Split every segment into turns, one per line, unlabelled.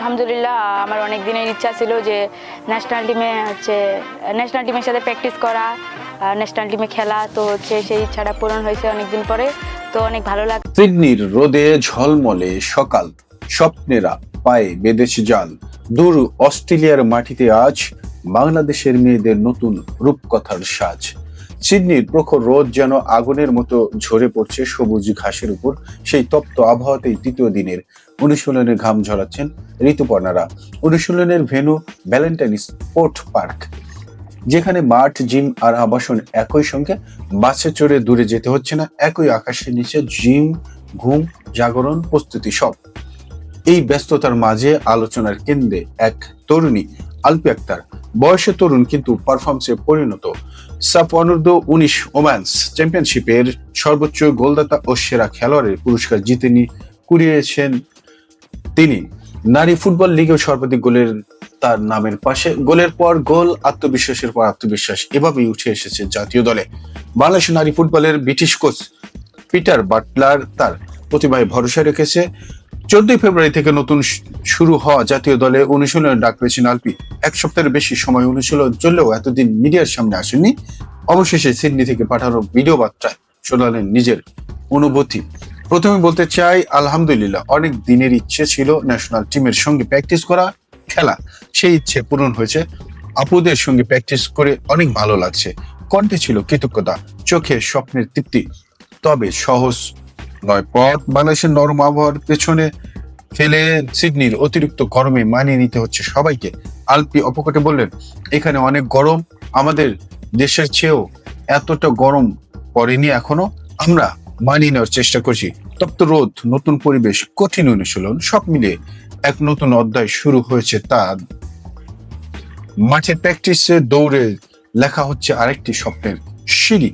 আলহামদুলিল্লাহ আমার অনেক দিনের ইচ্ছা ছিল যে ন্যাশনাল টিমের সাথে প্র্যাকটিস করা, ন্যাশনাল টিমে খেলা। তো সেই ইচ্ছাটা পূরণ হয়েছে অনেকদিন পরে, তো অনেক ভালো লাগে।
সিডনির রোদে ঝলমলে সকাল, স্বপ্নেরা পায়ে বেঁধেছে জাল। দূর অস্ট্রেলিয়ার মাটিতে আজ বাংলাদেশের মেয়েদের নতুন রূপকথার সাজ। সিডনির প্রখর রোদ যেন আগুনের মতো ঝরে পড়ছে সবুজ ঘাসের উপর। সেই তপ্ত আবহাওয়াতেই তৃতীয় দিনের অনুশীলনে ঘাম ঝরাচ্ছেন ঋতুপর্ণারা। অনুশীলনের ভেন্যু ভ্যালেন্টাইন স্পোর্ট পার্ক, যেখানে মাঠ, জিম আর আবাসন একই সঙ্গে। বাসে চড়ে দূরে যেতে হচ্ছে না, একই আকাশের নিচে জিম, ঘুম, জাগরণ, প্রস্তুতি সব। এই ব্যস্ততার মাঝে আলোচনার কেন্দ্রে এক তরুণী, আলপি আক্তার। বয়সে তরুণ কিন্তু পারফরমেন্সে পরিণত। সাফ অনূর্ধ্ব 19 ওমেন্স চ্যাম্পিয়নশিপের সর্বোচ্চ গোলদাতা ও সেরা খেলোয়াড়ের পুরস্কার জিতে কুড়িয়েছেন তিনি। নারী ফুটবল লিগেও সর্বাধিক গোলের তার নামের পাশে। গোলের পর গোল, আত্মবিশ্বাসের পর আত্মবিশ্বাস, এভাবেই উঠে এসেছে জাতীয় দলে। বাংলাদেশ নারী ফুটবলের ব্রিটিশ কোচ পিটার বাটলার তার প্রতিভায় ভরসা রেখেছে। 14 ফেব্রুয়ারি থেকে নতুন শুরু হওয়া জাতীয় দলে অনুশীলনের ডাক পেয়েছেন আলপি। এক সপ্তাহের বেশি সময় অনুশীলন চললেও এতদিন মিডিয়ার সামনে আসেননি। অবশেষে সিডনি থেকে পাঠানো ভিডিও বার্তায় শোনালেন নিজের অনুভূতি। প্রথমে বলতে চাই আলহামদুলিল্লাহ, অনেক দিনের ইচ্ছে ছিল ন্যাশনাল টিমের সঙ্গে প্র্যাকটিস করা, খেলা। সেই ইচ্ছে পূরণ হয়েছে। আপুদের সঙ্গে প্র্যাকটিস করে অনেক ভালো লাগছে। কণ্ঠে ছিল কৃতজ্ঞতা, চোখে স্বপ্নের তৃপ্তি। তবে সহজ নয় পথ। বাংলাদেশের নরম আবহাওয়ার পেছনে ফেলে সিডনির অতিরিক্ত গরমে মানিয়ে নিতে হচ্ছে সবাইকে। আলপি অপকটে বললেন, এখানে অনেক গরম, আমাদের দেশের চেয়েও এতটা গরম পড়েনি এখনো। আমরা মানিয়ে নেওয়ার চেষ্টা করছি। তপ্ত রোদ, নতুন পরিবেশ, কঠিন অনুশীলন, সব মিলিয়ে এক নতুন অধ্যায় শুরু হয়েছে তার। মাঠে প্র্যাকটিসে, দৌড়ে লেখা হচ্ছে আরেকটি স্বপ্নের সিঁড়ি।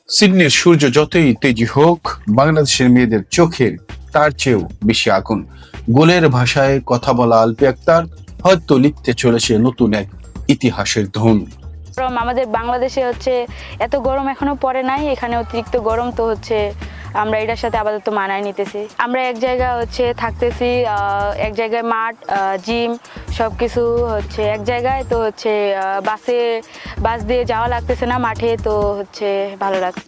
সিডনির সূর্য যতই তেজি হোক, বাংলাদেশের মেয়েদের চোখের তার চেয়েও বেশি আগুন। গোলের ভাষায় কথা বলা আলপি আক্তার হয়তো লিখতে চলেছে নতুন এক ইতিহাসের ধন।
আমাদের বাংলাদেশে এত গরম এখনো পড়ে নাই, এখানে অতিরিক্ত গরম। তো আমরা এটার সাথে আপাতত মানায় নিতেছি। আমরা এক জায়গায় থাকতেছি, এক জায়গায় মাঠ, জিম, সবকিছু এক জায়গায়। তো বাস দিয়ে যাওয়া লাগতেছে না মাঠে, তো ভালো লাগছে।